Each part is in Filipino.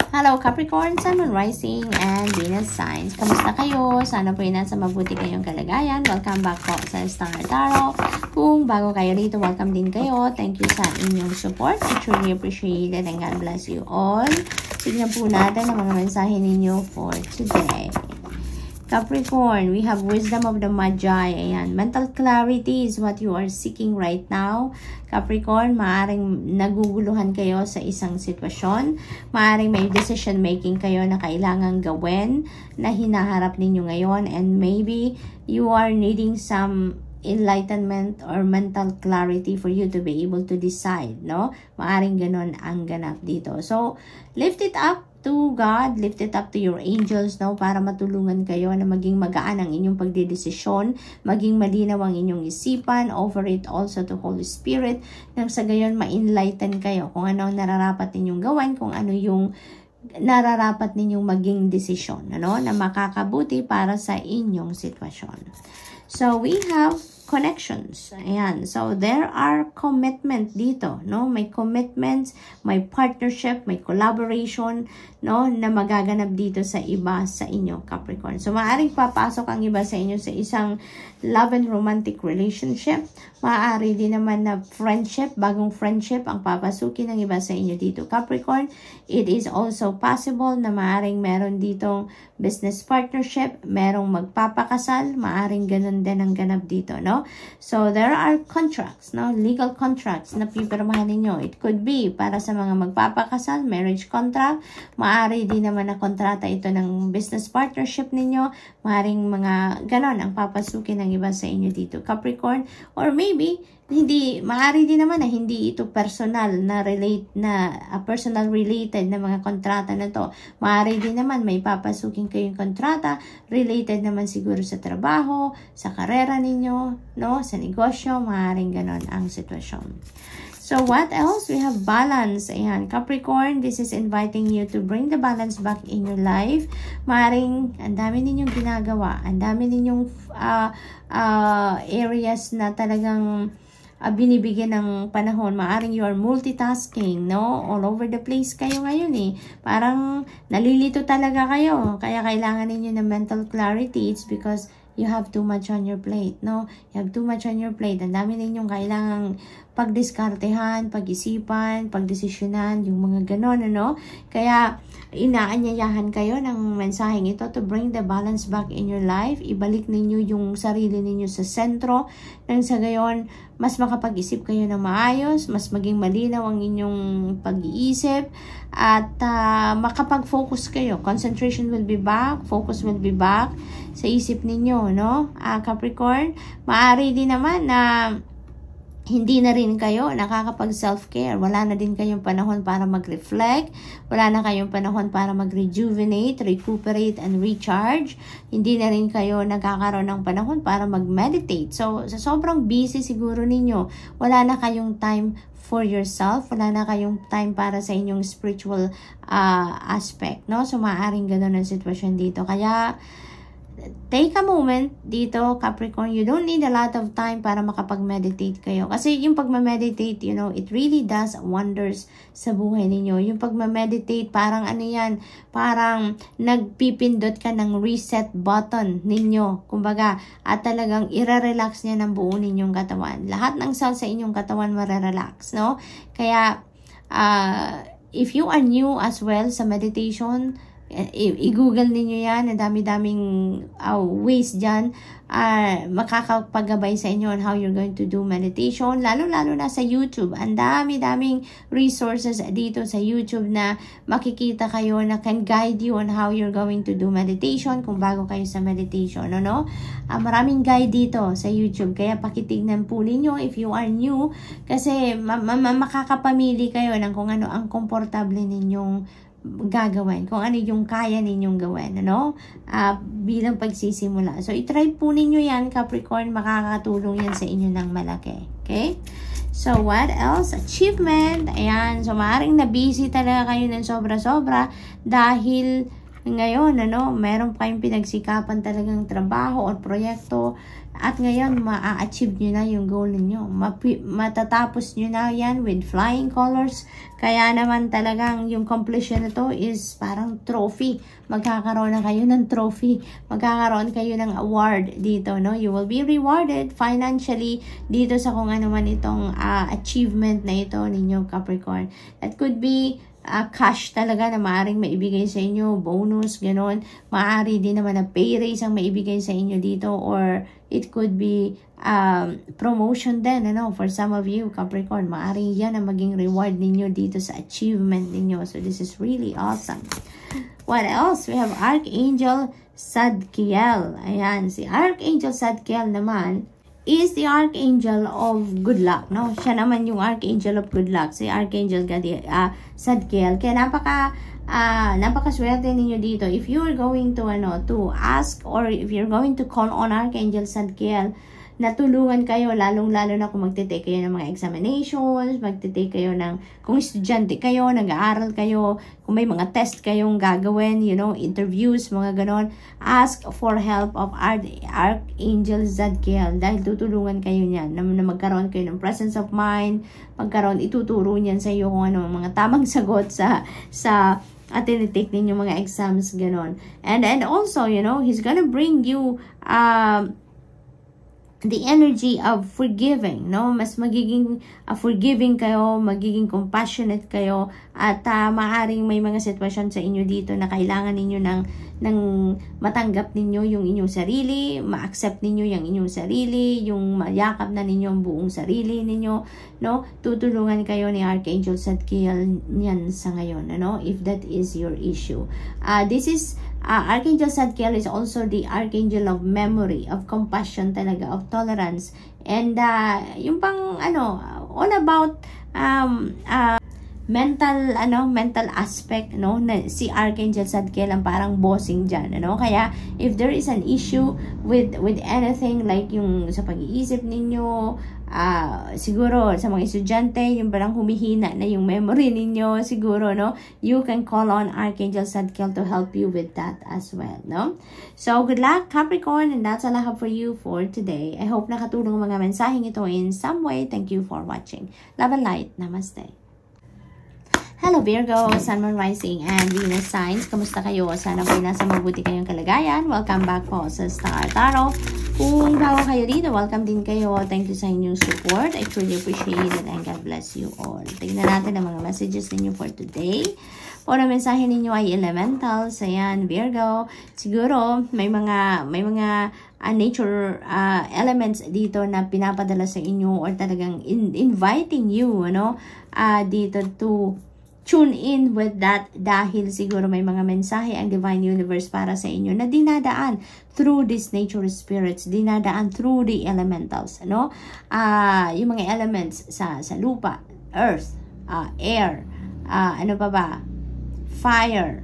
Hello Capricorn, Sun, Moon, Rising, and Venus signs. Kamusta kayo? Sana po nasa mabuti kayong kalagayan. Welcome back po sa Star Tarot. Kung bago kayo rito, welcome din kayo. Thank you sa inyong support. I truly appreciate it and God bless you all. Tignan po natin ang mga mensahe ninyo for today. Capricorn, we have wisdom of the Magi. Ayan, mental clarity is what you are seeking right now. Capricorn, maaring naguguluhan kayo sa isang sitwasyon. Maaring may decision making kayo na kailangang gawin na hinaharap ninyo ngayon. And maybe you are needing some enlightenment or mental clarity for you to be able to decide, no? Maaring ganon ang ganap dito. So, lift it up to God, lift it up to your angels, no? Para matulungan kayo na maging magaan ang inyong pagdedesisyon, maging malinaw ang inyong isipan, offer it also to Holy Spirit, nang sa gayon ma-enlighten kayo kung ano ang nararapat ninyong gawin, kung ano yung nararapat ninyong maging desisyon, ano? Na makakabuti para sa inyong sitwasyon. So, we have connections. Ayan. So, there are commitment dito, no? May commitments, may partnership, may collaboration, no? Na magaganap dito sa iba sa inyo, Capricorn. So, maaaring papasok ang iba sa inyo sa isang love and romantic relationship. Maaari din naman na friendship, bagong friendship ang papasukin ng iba sa inyo dito, Capricorn. It is also possible na maaaring meron ditong business partnership, merong magpapakasal, maaaring ganun din ang ganap dito, no? So, there are contracts, no? Legal contracts na pipirmahan ninyo. It could be para sa mga magpapakasal, marriage contract. Maaari din naman na kontrata ito ng business partnership ninyo. Maaring mga ganon ang papasukin ng iba sa inyo dito, Capricorn. Or maybe, maaari din naman na hindi ito personal na personal related na mga kontrata na to. Maaari din naman may papasukin kayong kontrata related naman siguro sa trabaho, sa karera ninyo, no? Sa negosyo, maaaring ganon ang sitwasyon. So, what else? We have balance. Ayan, Capricorn, this is inviting you to bring the balance back in your life. Maaring, ang dami ninyong ginagawa. Ang dami ninyong areas na talagang binibigyan ng panahon. Maaring you are multitasking, no? All over the place kayo ngayon eh. Parang nalilito talaga kayo. Kaya kailangan ninyo ng mental clarity. It's because you have too much on your plate, no? You have too much on your plate. Ang dami ninyong kailangang pagdiskartehan, pag-isipan, pagdesisyonan, yung mga ganon, ano? Kaya, inaanyayahan kayo ng mensaheng ito to bring the balance back in your life. Ibalik ninyo yung sarili ninyo sa sentro. Nang sa gayon, mas makapag-isip kayo ng maayos, mas maging malinaw ang inyong pag-iisip, at makapag-focus kayo. Concentration will be back, focus will be back sa isip ninyo, no? Capricorn, maaari din naman na hindi na rin kayo nakakapag-self-care. Wala na din kayong panahon para mag-reflect. Wala na kayong panahon para mag-rejuvenate, recuperate, and recharge. Hindi na rin kayo nagkakaroon ng panahon para mag-meditate. So, sa sobrang busy siguro ninyo, wala na kayong time for yourself. Wala na kayong time para sa inyong spiritual aspect, no? So, maaaring gano'n ang sitwasyon dito. Kaya, take a moment dito, Capricorn. You don't need a lot of time para makapag-meditate kayo. Kasi yung pag-meditate, you know, it really does wonders sa buhay ninyo. Yung pag-meditate, parang ano yan, parang nagpipindot ka ng reset button ninyo. Kumbaga, at talagang i-relax niya ng buo ninyong katawan. Lahat ng cells sa inyong katawan marerelax, no? Kaya, if you are new as well sa meditation, i-google ninyo yan, ang dami-daming ways dyan, makakapagabay sa inyo on how you're going to do meditation, lalo-lalo na sa YouTube. Ang dami-daming resources dito sa YouTube na makikita kayo na can guide you on how you're going to do meditation kung bago kayo sa meditation, no? Maraming guide dito sa YouTube, kaya pakitignan po ninyo if you are new, kasi makakapamili kayo ng kung ano ang komportable ninyong gagawin, kung ano yung kaya ninyong gawin, ano? Bilang pagsisimula. So, itry po ninyo yan, Capricorn. Makakatulong yan sa inyo ng malaki. Okay? So, what else? Achievement. Ayan. So, maaaring na-busy talaga kayo ng sobra-sobra dahil ngayon, meron pa kayong pinagsikapan talagang trabaho o proyekto, at ngayon, ma-achieve nyo na yung goal niyo. Matatapos nyo na yan with flying colors. Kaya naman talagang yung completion na to is parang trophy. Magkakaroon na kayo ng trophy. Magkakaroon kayo ng award dito, no? You will be rewarded financially dito sa kung ano man itong achievement na ito ninyo, Capricorn. That could be cash talaga na maaaring maibigay sa inyo, bonus, ganon. Maaari din naman na pay raise ang maibigay sa inyo dito, or it could be promotion din, for some of you, Capricorn. Maaari yan ang maging reward ninyo dito sa achievement ninyo. So this is really awesome. What else? We have Archangel Zadkiel. Ayan, si Archangel Zadkiel naman is the Archangel of good luck, no? Siya naman yung Archangel of good luck, si Archangel Zadkiel. Kaya napakaswerte ninyo dito. If you are going to, to ask, or if you're going to call on Archangel Zadkiel, natulungan kayo, lalong-lalo na kung magte-take kayo ng mga examinations, magte-take kayo ng, kung estudyante kayo, nag-aaral kayo, kung may mga test kayong gagawin, interviews, mga ganon, ask for help of Archangel Zadkiel, dahil tutulungan kayo niyan, na magkaroon kayo ng presence of mind, ituturo niyan sa iyo kung ano, mga tamang sagot sa at tinitake ninyo mga exams, ganon. And also, he's gonna bring you, the energy of forgiving, no? Mas magiging forgiving kayo, magiging compassionate kayo, at maaring may mga sitwasyon sa inyo dito na kailangan ninyo ng matanggap ninyo yung inyong sarili, ma-accept ninyo yung inyong sarili, yung mayakap na ninyo ang buong sarili ninyo, no? Tutulungan kayo ni Archangel Zadkiel niyan sa ngayon, if that is your issue. This is Archangel Zadkiel is also the Archangel of memory, of compassion talaga, of tolerance, and yung pang all about mental aspect, na si Archangel Zadkiel ang parang bossing dyan, kaya if there is an issue with anything, like yung sa pag-iisip ninyo, siguro sa mga estudyante, yung parang humihina na yung memory ninyo, siguro, you can call on Archangel Zadkiel to help you with that as well, So, good luck, Capricorn, and that's all I have for you for today. I hope nakatulong ang mga mensaheng ito in some way. Thank you for watching. Love and light. Namaste. Hello Virgo, Sun, Moon, Rising, and Venus signs. Kamusta kayo? Sana po nasa mabuti kayong kalagayan. Welcome back po sa Star Tarot. Kung bago kayo dito, welcome din kayo. Thank you sa inyong support. I truly appreciate it, and God bless you all. Tignan natin ang mga messages ninyo for today. Puro mensahe ninyo ay elementals. Ayan, Virgo. Siguro, may mga nature elements dito na pinapadala sa inyo, or talagang inviting you, dito to tune in with that, dahil siguro may mga mensahe ang Divine Universe para sa inyo na dinadaan through these nature spirits, dinadaan through the elementals, yung mga elements sa lupa, earth, air, fire,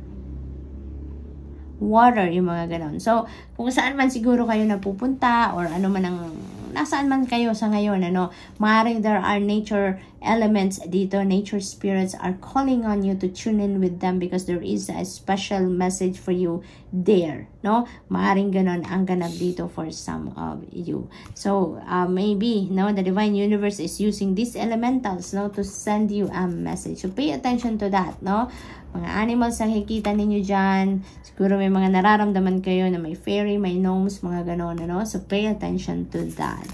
water, yung mga ganon. So, kung saan man siguro kayo napupunta, or ano man ang nasaan man kayo sa ngayon, maaaring there are nature elements dito, nature spirits are calling on you to tune in with them, because there is a special message for you there, maaaring ganon ang ganap dito for some of you. So, maybe, the Divine Universe is using these elementals, to send you a message. So, pay attention to that, mga animals ang nakikita ninyo dyan. Siguro may mga nararamdaman kayo na may fairy, may gnomes, mga ganon, So, pay attention to that.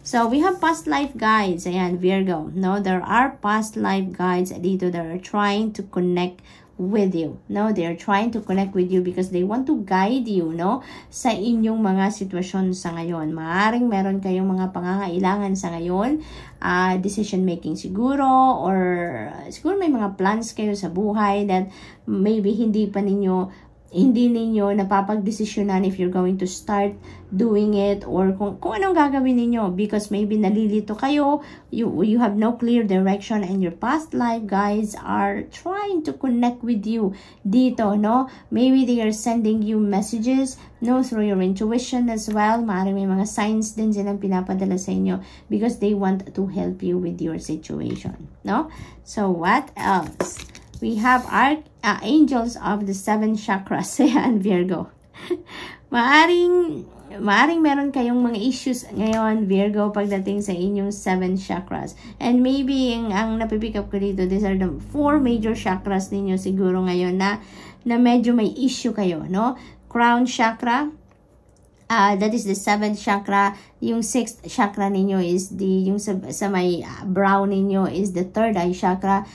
So, we have past life guides. Ayan, Virgo. There are past life guides dito that are trying to connect with you. They are trying to connect with you because they want to guide you, sa inyong mga sitwasyon sa ngayon. Maaring meron kayong mga pangangailangan sa ngayon, decision making siguro, or siguro may mga plans kayo sa buhay that maybe hindi ninyo napapagdesisyonan if you're going to start doing it, or kung anong gagawin ninyo, because maybe nalilito kayo, you have no clear direction, and your past life guides are trying to connect with you dito, maybe they are sending you messages, through your intuition as well. Maaaring may mga signs din silang pinapadala sa inyo, because they want to help you with your situation, So, what else? we have angels of the 7 chakras. Ayan, Virgo. Maaring meron kayong mga issues ngayon, Virgo, pagdating sa inyong 7 chakras. And maybe, ang napipick up ko dito, these are the 4 major chakras ninyo siguro ngayon na medyo may issue kayo, no? Crown chakra, that is the 7th chakra. Yung 6th chakra ninyo is yung sa may brow ninyo is the 3rd eye chakra.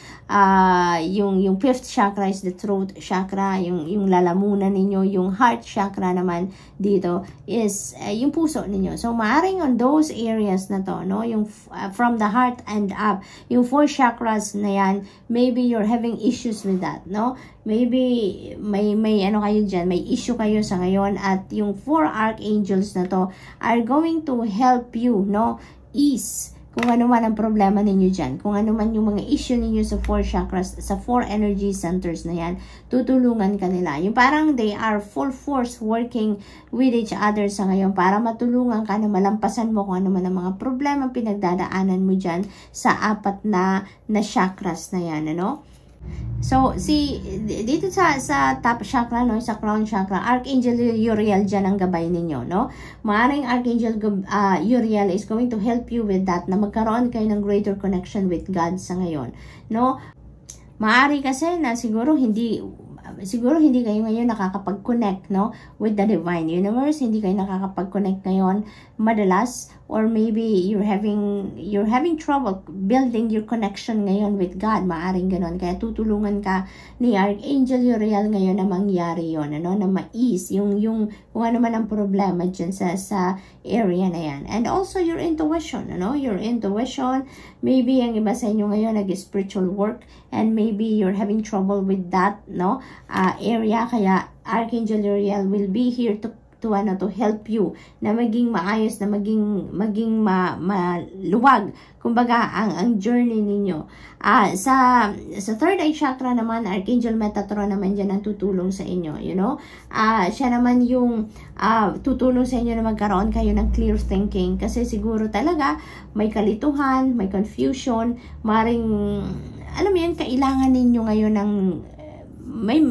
Yung 5th chakra is the throat chakra. Yung lalamunan ninyo, yung heart chakra naman dito is yung puso ninyo. So maaring on those areas na to, no, yung from the heart and up, yung 4 chakras na yan, maybe you're having issues with that, no? Maybe may ano kayo dyan, may issue kayo sa ngayon, at yung 4 archangels na to are going to help you, no, ease kung ano man ang problema ninyo dyan, kung ano man yung mga issue ninyo sa 4 chakras, sa 4 energy centers na yan, tutulungan ka nila. Yung parang they are full force working with each other sa ngayon para matulungan ka na malampasan mo kung ano man ang mga problema pinagdadaanan mo dyan sa 4 na chakras na yan, ano? So, dito sa top chakra, no, sa crown chakra, Archangel Uriel dyan ang gabay ninyo, no? Maaring Archangel Uriel is going to help you with that, na magkaroon kayo ng greater connection with God sa ngayon, no? Maari kasi na siguro hindi kayo ngayon nakakapag-connect, no, with the divine universe. Hindi kayo nakakapag-connect ngayon madalas, or maybe you're having trouble building your connection ngayon with God. Maaring ganon. Kaya tutulungan ka ni Archangel Uriel ngayon na mangyari yon, ano, na ma-ease yung kung ano man ang problema dyan sa area na yan. And also your intuition, ano, your intuition. Maybe ang iba sa inyo ngayon nag-spiritual work, and maybe you're having trouble with that, no, area. Kaya Archangel Uriel will be here to help you na maging maayos, na maging maluwag, kumbaga ang journey ninyo. Sa 3rd eye chakra naman, Archangel Metatron naman dyan ang tutulong sa inyo, you know. Siya naman yung tutulong sa inyo na magkaroon kayo ng clear thinking, kasi siguro talaga may kalituhan, may confusion, maring alam mo yun, kailangan ninyo ngayon ng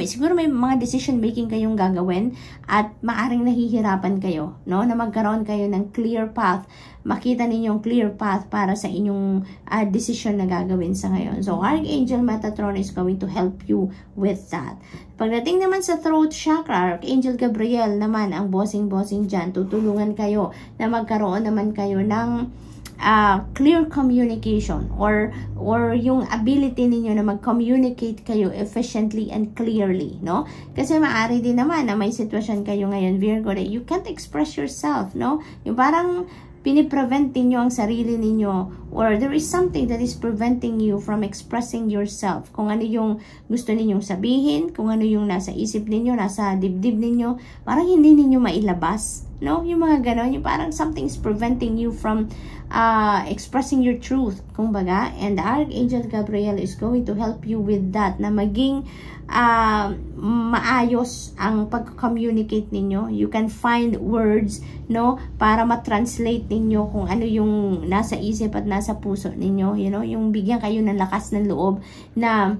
siguro may mga decision making kayong gagawin, at maaring nahihirapan kayo, no, na magkaroon kayo ng clear path, makita ninyong clear path para sa inyong decision na gagawin sa ngayon. So Archangel Metatron is going to help you with that. Pagdating naman sa throat chakra, Archangel Gabriel naman ang bossing dyan. Tutulungan kayo na magkaroon naman kayo ng clear communication, or yung ability ninyo na mag-communicate kayo efficiently and clearly, no? Kasi maaari din naman na may sitwasyon kayo ngayon, Virgo, that you can't express yourself, no? Yung parang piniprevent ninyo ang sarili ninyo, or there is something that is preventing you from expressing yourself. Kung ano yung gusto ninyong sabihin, kung ano yung nasa isip ninyo, nasa dibdib ninyo, parang hindi ninyo mailabas, no? Yung mga ganon, yung parang something is preventing you from expressing your truth, kumbaga. And Archangel Gabriel is going to help you with that, na maging maayos ang pag-communicate ninyo. You can find words, no, para ma-translate ninyo kung ano yung nasa isip at nasa puso ninyo, you know, yung bigyan kayo ng lakas ng loob na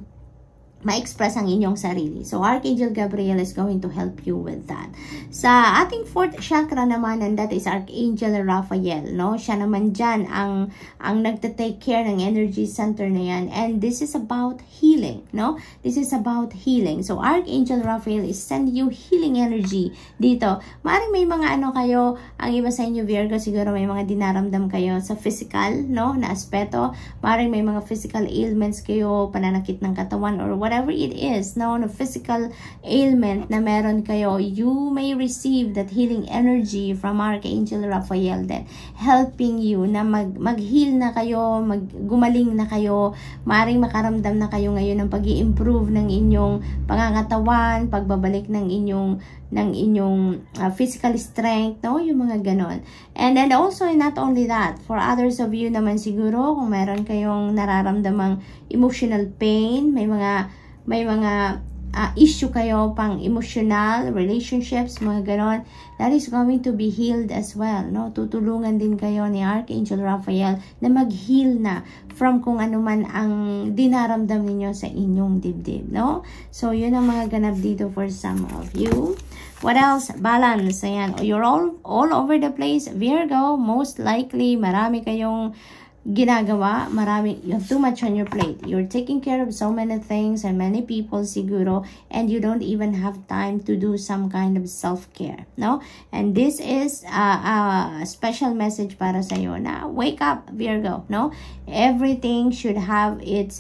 ma-express ang inyong sarili. So, Archangel Gabriel is going to help you with that. Sa ating 4th chakra naman, and that is Archangel Raphael, no? Siya naman dyan ang nagta-take care ng energy center na yan. And this is about healing, no? This is about healing. So, Archangel Raphael is send you healing energy dito. Maaaring may mga ano kayo, ang iba sa inyo, Virgo, siguro may mga dinaramdam kayo sa physical, no, na aspeto. Maaaring may mga physical ailments kayo, pananakit ng katawan, or whatever it is, no, na physical ailment na meron kayo, you may receive that healing energy from Archangel Raphael, then helping you na mag-heal na kayo, gumaling na kayo, maring makaramdam na kayo ngayon ng pag-i-improve ng inyong pangangatawan, pagbabalik ng inyong physical strength, no, yung mga ganon. And then also, not only that, for others of you naman siguro, kung meron kayong nararamdamang emotional pain, may mga issue kayo, pang emotional, relationships, mga ganon, that is going to be healed as well, no? Tutulungan din kayo ni Archangel Raphael na mag-heal na from kung ano man ang dinaramdam ninyo sa inyong dibdib, no? So, yun ang mga ganap dito for some of you. What else? Balance. Ayan. You're all over the place. Virgo, most likely, marami kayong ginagawa, you have too much on your plate. You're taking care of so many things and many people siguro, and you don't even have time to do some kind of self-care, no? And this is a special message para sa iyo na wake up, Virgo, no? Everything should have its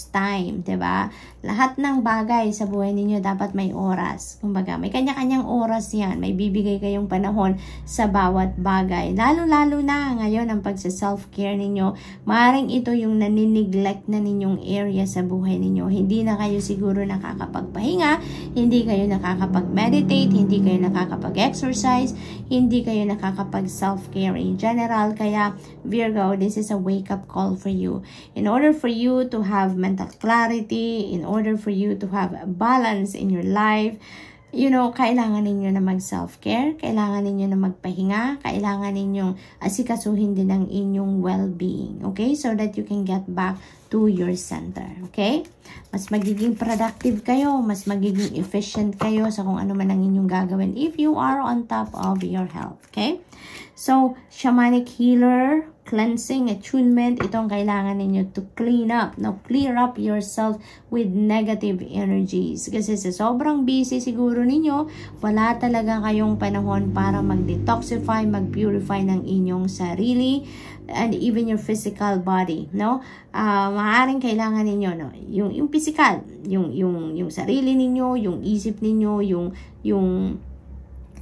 time, 'di ba? Lahat ng bagay sa buhay ninyo dapat may oras. Kumbaga, may kanya-kanyang oras 'yan. May bibigay kayong panahon sa bawat bagay. Lalo-lalo na ngayon ang pagsa-self-care ninyo. Maaaring ito yung nanineglect na ninyong area sa buhay ninyo. Hindi na kayo siguro nakakapagpahinga, hindi kayo nakakapag-meditate, hindi kayo nakakapag-exercise, hindi kayo nakakapag-self-care in general. Kaya, Virgo, this is a wake-up call for you. In order for you to have mental clarity, in order for you to have a balance in your life, kailangan ninyo na mag-self-care, kailangan ninyo na magpahinga, kailangan ninyong asikasuhin din ang inyong well-being, okay? So that you can get back to your center, okay? Mas magiging productive kayo, mas magiging efficient kayo sa kung ano man ang inyong gagawin if you are on top of your health, okay? So, shamanic healer, cleansing, attunement, itong kailangan ninyo to clean up. Now, clear up yourself with negative energies. Kasi sa sobrang busy siguro ninyo, wala talaga kayong panahon para mag-detoxify, mag-purify ng inyong sarili and even your physical body, no? Maaaring kailangan ninyo, no? Yung physical, yung sarili ninyo, yung isip ninyo, yung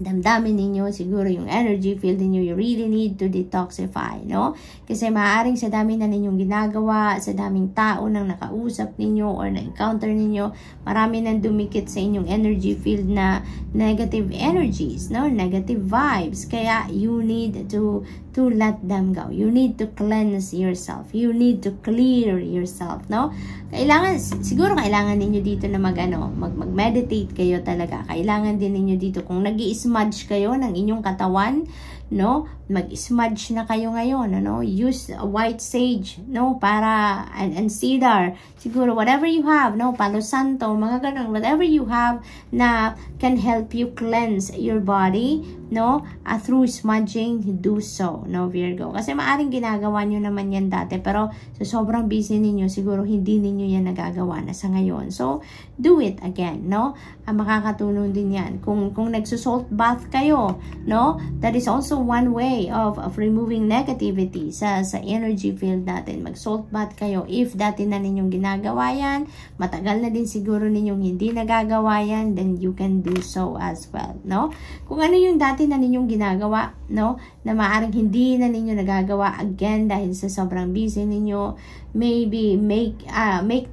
damdamin ninyo, siguro yung energy field ninyo, you really need to detoxify, no? Kasi maaaring sa dami na ninyong ginagawa, sa daming tao nang nakausap ninyo or na-encounter ninyo, marami nang dumikit sa inyong energy field na negative energies, no? Negative vibes. Kaya you need to let them go. You need to cleanse yourself. You need to clear yourself, no? Siguro kailangan ninyo dito na mag-meditate kayo talaga. Kailangan din ninyo dito kung nag-i-smudge kayo ng inyong katawan, no? Mag-smudge na kayo ngayon, ano? Use white sage, no? Para, and cedar. Siguro, whatever you have, no? Palo santo, mga ganun. Whatever you have na can help you cleanse your body, no? Through smudging, do so, no, Virgo? Kasi maaring ginagawa nyo naman yan dati, pero sa sobrang busy ninyo, siguro hindi ninyo yan nagagawa na sa ngayon. So, do it again, no? Makakatulong din yan. Kung nagsusalt bath kayo, no? That is also one way of removing negativity sa energy field natin. Mag-salt bath kayo. If dati na ninyong ginagawa yan, matagal na din siguro ninyong hindi nagagawa yan, then you can do so as well, no? Kung ano yung dati na ninyong ginagawa, no? Na maaaring hindi na ninyo nagagawa again dahil sa sobrang busy ninyo, maybe make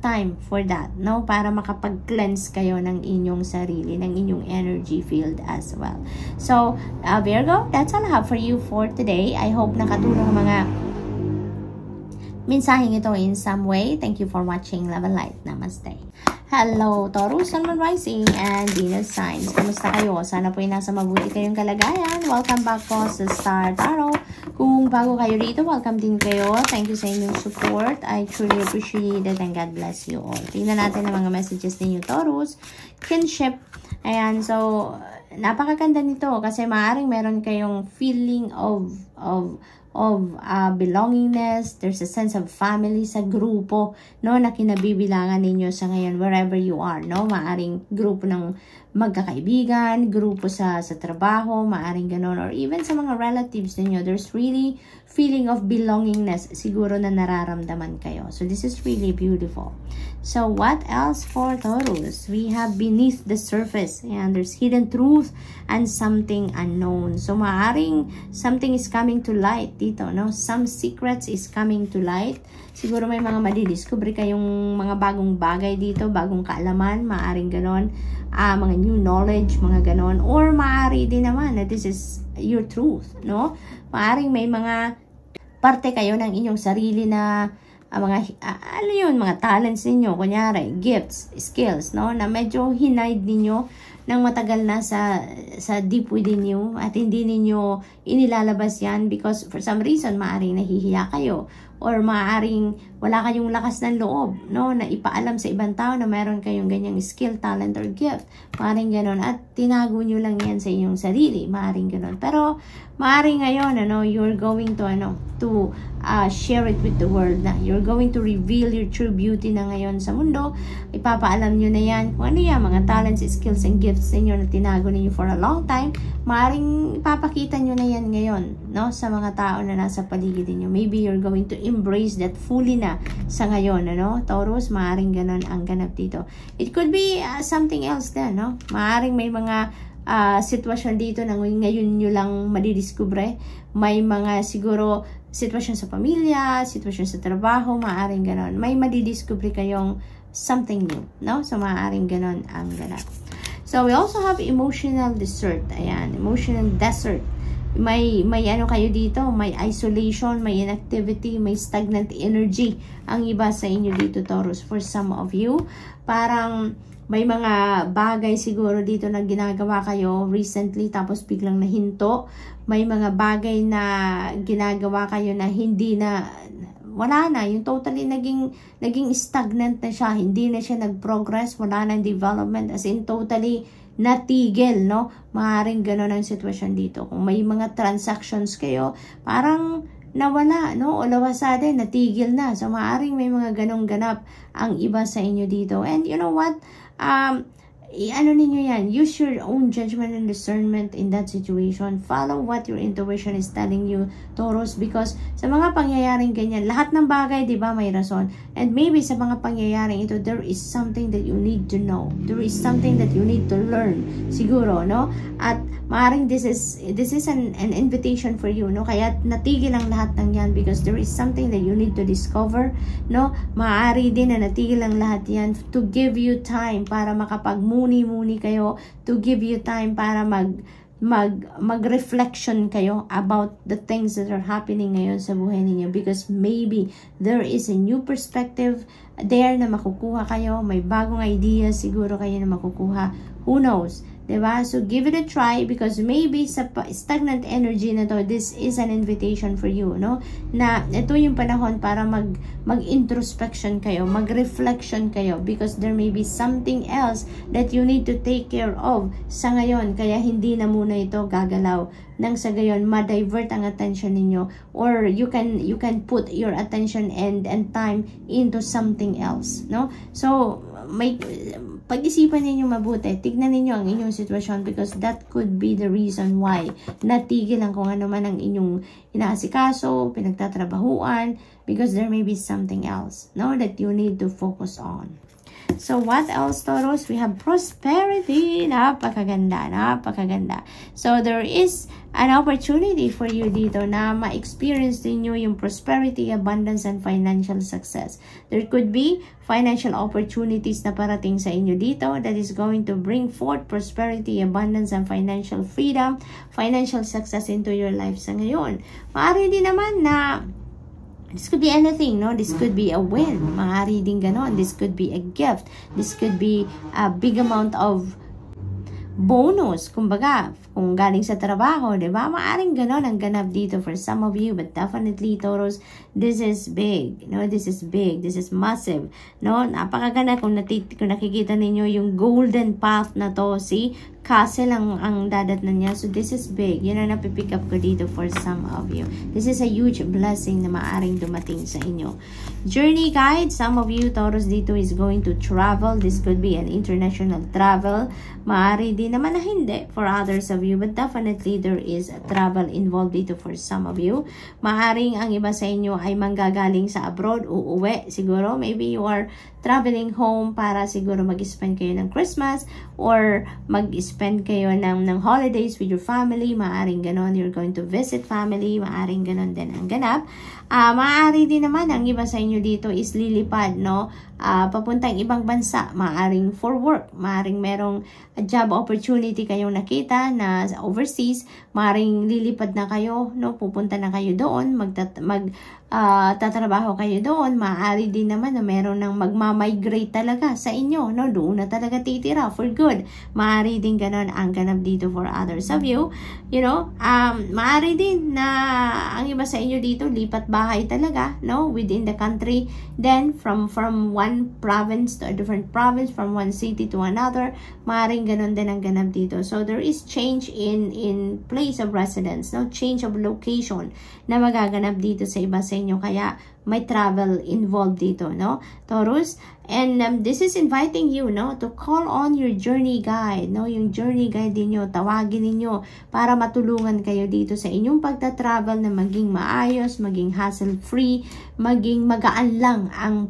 time for that, no? Para makapag-cleanse kayo ng inyong sarili, ng inyong energy field as well. So, Virgo, that's all I have for you for today. I hope nakatulong mga mensaheng ito in some way. Thank you for watching. Love and light. Namaste. Hello, Taurus, Sun, Moon, Rising, and Venus signs. Kumusta kayo? Sana po ay nasa mabuti kayong kalagayan. Welcome back po sa Star Tarot. Kung bago kayo rito, welcome din kayo. Thank you sa inyong support. I truly appreciate it and God bless you all. Tingnan natin ang mga messages ninyo, Taurus. Kinship. Ayan, so napakaganda nito kasi maaaring meron kayong feeling of belongingness. There's a sense of family sa grupo, no, na kinabibilangan ninyo sa ngayon wherever you are, no? Maaring grupo ng magkakaibigan, grupo sa trabaho, maaring ganon, or even sa mga relatives ninyo. There's really feeling of belongingness siguro na nararamdaman kayo. So this is really beautiful. So what else for Taurus? We have beneath the surface, and there's hidden truth and something unknown. So maaring something is coming to light dito, no? Some secrets is coming to light. Siguro may mga madidiscover kayong mga bagong bagay dito, bagong kaalaman, maaring ganon, mga new knowledge, mga ganon, or maari din naman na this is your truth, no? Maaring may mga parte kayo ng inyong sarili na ano yun, mga talents ninyo, kunyari, gifts, skills, no, na medyo hinide ninyo ng matagal na sa deep within you at hindi ninyo inilalabas yan because for some reason, maaaring nahihiya kayo or maaaring wala kayong lakas ng loob, no, na ipaalam sa ibang tao na meron kayong ganyang skill, talent, or gift. Maaaring ganon. At tinago nyo lang yan sa inyong sarili. Maaaring ganon. Pero, maaaring ngayon, you're going to share it with the world na. You're going to reveal your true beauty na ngayon sa mundo. Ipapaalam nyo na yan. Kung ano yan, mga talents, skills, and gifts ninyo na tinago ninyo for a long time. Maaaring ipapakita nyo na yan ngayon, no, sa mga tao na nasa paligid ninyo. Maybe you're going to embrace that fully na sa ngayon, Taurus, maaaring ganon ang ganap dito. It could be something else din, no? Maaaring may mga sitwasyon dito na ngayon nyo lang madidiskubre. May mga siguro sitwasyon sa pamilya, sitwasyon sa trabaho, maaaring ganon. May madidiskubre kayong something new, no? So, maaaring ganon ang ganap. So, we also have emotional desert. Ayan, emotional desert. May ano kayo dito, may isolation, may inactivity, may stagnant energy ang iba sa inyo dito, Taurus. For some of you, parang may mga bagay siguro dito na ginagawa kayo recently tapos biglang nahinto. May mga bagay na ginagawa kayo na hindi na, wala na, yung totally naging stagnant na siya, hindi na siya nag-progress, wala na development, as in totally natigil, no? Maaaring gano'n ang sitwasyon dito. Kung may mga transactions kayo, parang nawala, no? O lawasatin, natigil na. So, maaaring may mga ganong ganap ang iba sa inyo dito. And you know what? Ano ninyo yan? Use your own judgment and discernment in that situation. Follow what your intuition is telling you, Taurus, because sa mga pangyayaring ganyan, lahat ng bagay, di ba, may rason. And maybe sa mga pangyayaring ito, there is something that you need to know. There is something that you need to learn, siguro, no? At maaaring this is an invitation for you, no? Kaya natigil ang lahat ng yan because there is something that you need to discover, no? Maaari din na natigil ang lahat yan to give you time para makapagmuni-muni kayo, to give you time para mag-reflection kayo about the things that are happening ngayon sa buhay ninyo because maybe there is a new perspective there na makukuha kayo, may bagong idea siguro kayo na makukuha, who knows, diba? So give it a try because maybe sa stagnant energy na to, this is an invitation for you, no? Na ito yung panahon para mag-introspection kayo, mag-reflection kayo because there may be something else that you need to take care of sa ngayon, kaya hindi na muna ito gagalaw nang sa gayon ma-divert ang attention ninyo or you can put your attention and time into something else, no? So may pag-isipan ninyo mabuti, tignan ninyo ang inyong sitwasyon because that could be the reason why natigil ang kung ano man ang inyong inaasikaso, pinagtatrabahuan, because there may be something else, no, that you need to focus on. So, what else, Taurus? We have prosperity. Napakaganda, napakaganda. So, there is an opportunity for you dito na ma-experience ninyo yung prosperity, abundance, and financial success. There could be financial opportunities na parating sa inyo dito that is going to bring forth prosperity, abundance, and financial freedom, financial success into your life sa ngayon. Maaari din naman na this could be anything, no? This could be a win. Maaari din ganon. This could be a gift. This could be a big amount of bonus. Kumbaga, kung galing sa trabaho, di ba? Maaring ganon ang ganap dito for some of you. But definitely, Taurus, this is big. No? This is big. This is massive. No? Napakaganda kung nakikita ninyo yung golden path na to. See? Castle ang dadatnan niya. So, this is big. Yun ang napipick up ko dito for some of you. This is a huge blessing na maaring dumating sa inyo. Journey guide. Some of you, Taurus, dito is going to travel. This could be an international travel. Maari din naman na hindi for others of you. But definitely, there is a travel involved dito for some of you. Maaring ang iba sa inyo ay manggagaling sa abroad, uuwi. Siguro, maybe you are traveling home para siguro mag-spend kayo ng Christmas or mag-spend kayo ng holidays with your family. Maaring ganon, you're going to visit family. Maaring ganon din ang ganap. Maaari din naman ang iba sa inyo dito is lilipad, no? papuntang ibang bansa, maaring for work, maaring merong job opportunity kayong nakita na overseas, maaring lilipad na kayo, no, pupunta na kayo doon, tatrabaho kayo doon, maaari din naman na meron ng magmamigrate talaga sa inyo, no, doon na talaga titira for good. Maaari din ganon ang ganap dito for others of you, you know. Maaari din na ang iba sa inyo dito lipat bahay talaga, no, within the country, then from one province to a different province, from one city to another, maaring ganon din ang ganap dito. So there is change in place of residence, no, change of location na magaganap dito sa iba sa inyo, kaya may travel involved dito, no, Taurus. And this is inviting you, no, to call on your journey guide, no, yung journey guide niyo, tawagin niyo para matulungan kayo dito sa inyong pagta-travel na maging maayos, maging hassle-free, maging magaan lang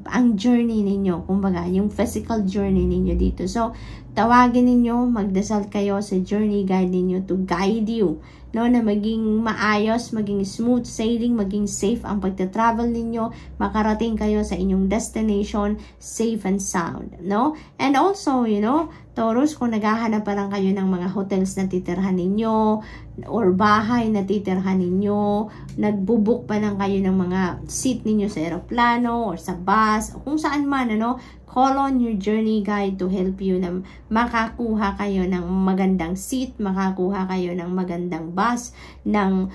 ang journey ninyo, kumbaga, yung physical journey ninyo dito. So, tawagin ninyo, magdasal kayo sa journey guide ninyo to guide you, no, na maging maayos, maging smooth sailing, maging safe ang pagta-travel ninyo, makarating kayo sa inyong destination safe and sound, no? And also, you know, Taurus, kung naghahanap pa lang kayo ng mga hotels na titirhan ninyo or bahay na titirhan ninyo, nagbubook pa lang kayo ng mga seat ninyo sa eroplano or sa bus o kung saan man, ano, call on your journey guide to help you na makakuha kayo ng magandang seat, makakuha kayo ng magandang bus, ng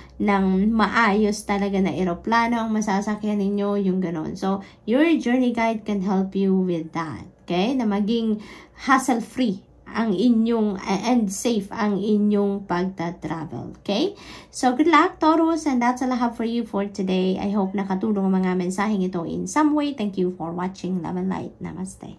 maayos talaga na eroplano ang masasakyan ninyo, yung ganon. So, your journey guide can help you with that. Okay? Na maging hassle-free ang inyong and safe ang inyong pagta-travel. Okay? So, good luck, Taurus, and that's all I have for you for today. I hope nakatulong ang mga mensaheng ito in some way. Thank you for watching. Love and light. Namaste.